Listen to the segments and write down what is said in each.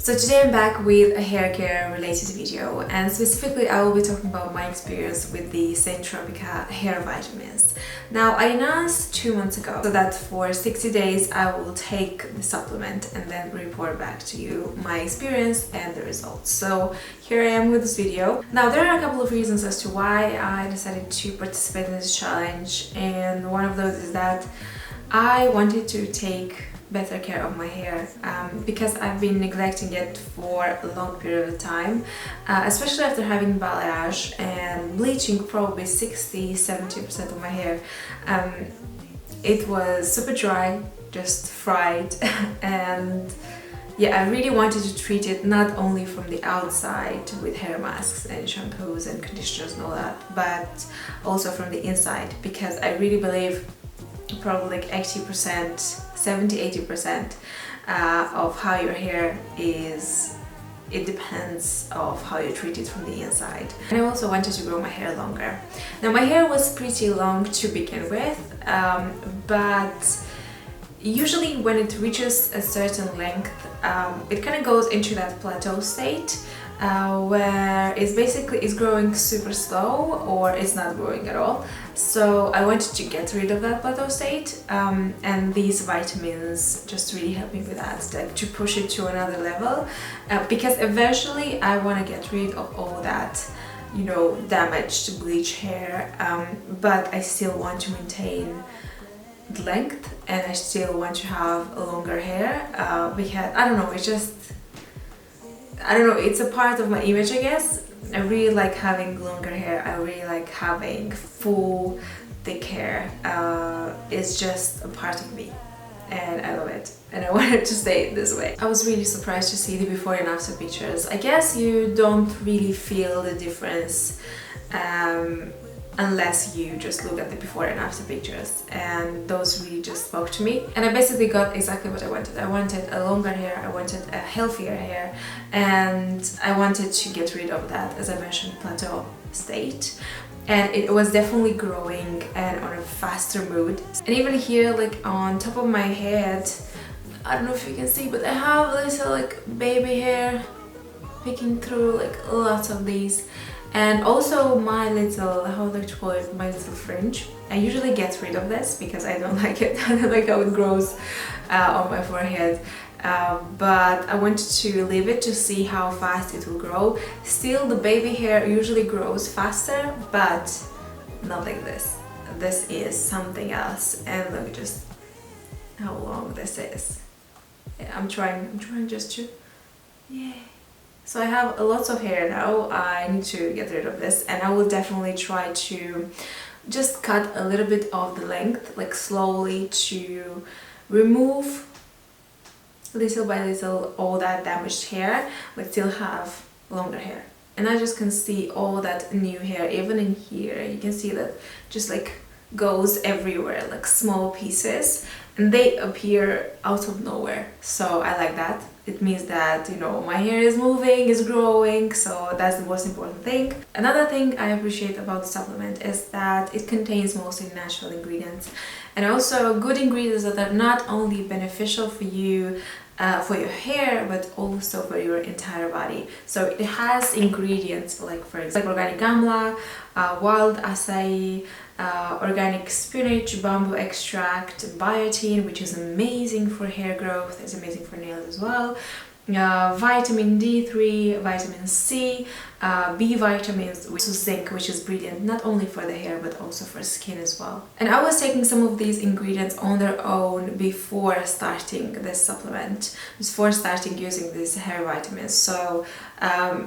So today I'm back with a hair care related video, and specifically I will be talking about my experience with the St.Tropica hair vitamins. Now, I announced 2 months ago so that for 60 days I will take the supplement and then report back to you my experience and the results. So here I am with this video. Now, there are a couple of reasons as to why I decided to participate in this challenge, and one of those is that I wanted to take better care of my hair because I've been neglecting it for a long period of time, especially after having balayage and bleaching probably 60-70% of my hair. It was super dry, just fried, and yeah, I really wanted to treat it not only from the outside with hair masks and shampoos and conditioners and all that, but also from the inside, because I really believe probably like 80%, 70-80% of how your hair is, it depends of how you treat it from the inside. And I also wanted to grow my hair longer. Now, my hair was pretty long to begin with, but usually when it reaches a certain length, it kind of goes into that plateau state where it's growing super slow or it's not growing at all. So I wanted to get rid of that plateau state, and these vitamins just really help me with that, like to push it to another level, because eventually I want to get rid of all that, you know, damaged bleach hair, but I still want to maintain the length and I still want to have longer hair, because I don't know, it's a part of my image, I guess. I really like having longer hair. I really like having full, thick hair. It's just a part of me and I love it, and I wanted to stay this way. I was really surprised to see the before and after pictures. I guess you don't really feel the difference unless you just look at the before and after pictures, and those really just spoke to me. And I basically got exactly what I wanted. I wanted a longer hair, I wanted a healthier hair, and I wanted to get rid of that, as I mentioned, plateau state. And it was definitely growing and on a faster mood. And even here, like on top of my head, I don't know if you can see, but I have little like baby hair peeking through, like lots of these. And also my little, how do I call it, my little fringe. I usually get rid of this because I don't like it. I don't like how it grows on my forehead. But I wanted to leave it to see how fast it will grow. Still, the baby hair usually grows faster, but not like this. This is something else. And look just how long this is. Yeah, I'm trying just to, yeah. So I have lots of hair now. I need to get rid of this, and I will definitely try to just cut a little bit of the length, like slowly, to remove little by little all that damaged hair, but still have longer hair. And I just can see all that new hair, even in here, you can see that just like goes everywhere, like small pieces, and they appear out of nowhere. So I like that. It means that, you know, my hair is moving, is growing, so that's the most important thing. Another thing I appreciate about the supplement is that it contains mostly natural ingredients, and also good ingredients that are not only beneficial for you, for your hair, but also for your entire body. So it has ingredients like, for example, organic amla, wild acai, organic spinach, bamboo extract, biotin, which is amazing for hair growth, it's amazing for nails as well, vitamin D3, vitamin C, B vitamins, which is zinc, which is brilliant not only for the hair but also for skin as well. And I was taking some of these ingredients on their own before starting this supplement, before starting using these hair vitamins. So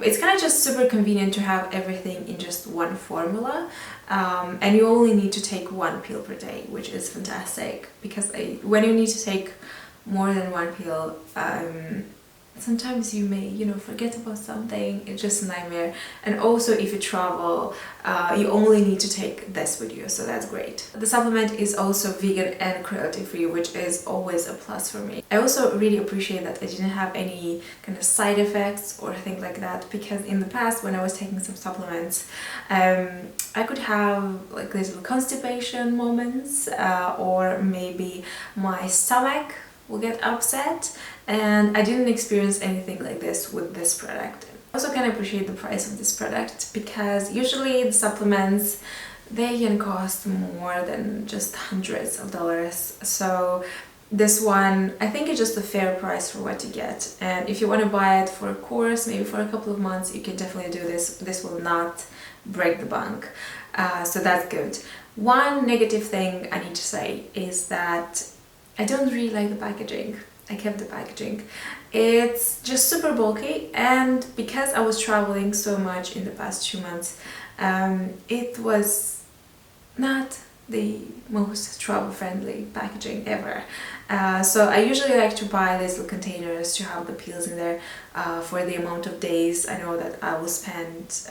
it's kind of just super convenient to have everything in just one formula, and you only need to take 1 pill per day, which is fantastic, because when you need to take more than 1 pill, sometimes you may, you know, forget about something. It's just a nightmare. And also if you travel, you only need to take this with you, so that's great. The supplement is also vegan and cruelty free, which is always a plus for me. I also really appreciate that I didn't have any kind of side effects or things like that, because in the past when I was taking some supplements, I could have like little constipation moments, or maybe my stomach will get upset, and I didn't experience anything like this with this product. I also can appreciate the price of this product because usually the supplements, they can cost more than just hundreds of dollars. So this one, I think it's just a fair price for what you get. And if you want to buy it for a course, maybe for a couple of months, you can definitely do this. This will not break the bank. So that's good. One negative thing I need to say is that I don't really like the packaging. I kept the packaging. It's just super bulky, and because I was traveling so much in the past 2 months, it was not the most travel-friendly packaging ever. So I usually like to buy these little containers to have the pills in there for the amount of days I know that I will spend,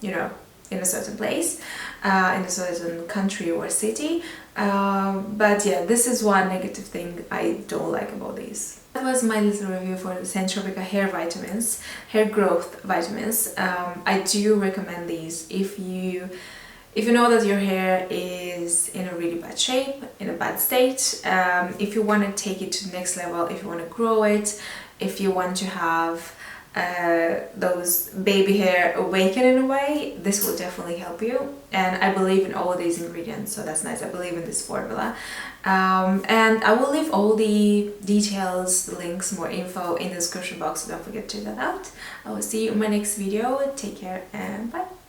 you know, in a certain place, in a certain country or city. But yeah, this is one negative thing I don't like about these. That was my little review for the St.Tropica hair vitamins, hair growth vitamins. I do recommend these if you know that your hair is in a really bad shape, in a bad state, if you want to take it to the next level, if you want to grow it, if you want to have those baby hair awaken in a way, this will definitely help you. And I believe in all these ingredients, so that's nice. I believe in this formula. And I will leave all the details, the links, more info in the description box, so don't forget to check that out. I will see you in my next video. Take care and bye!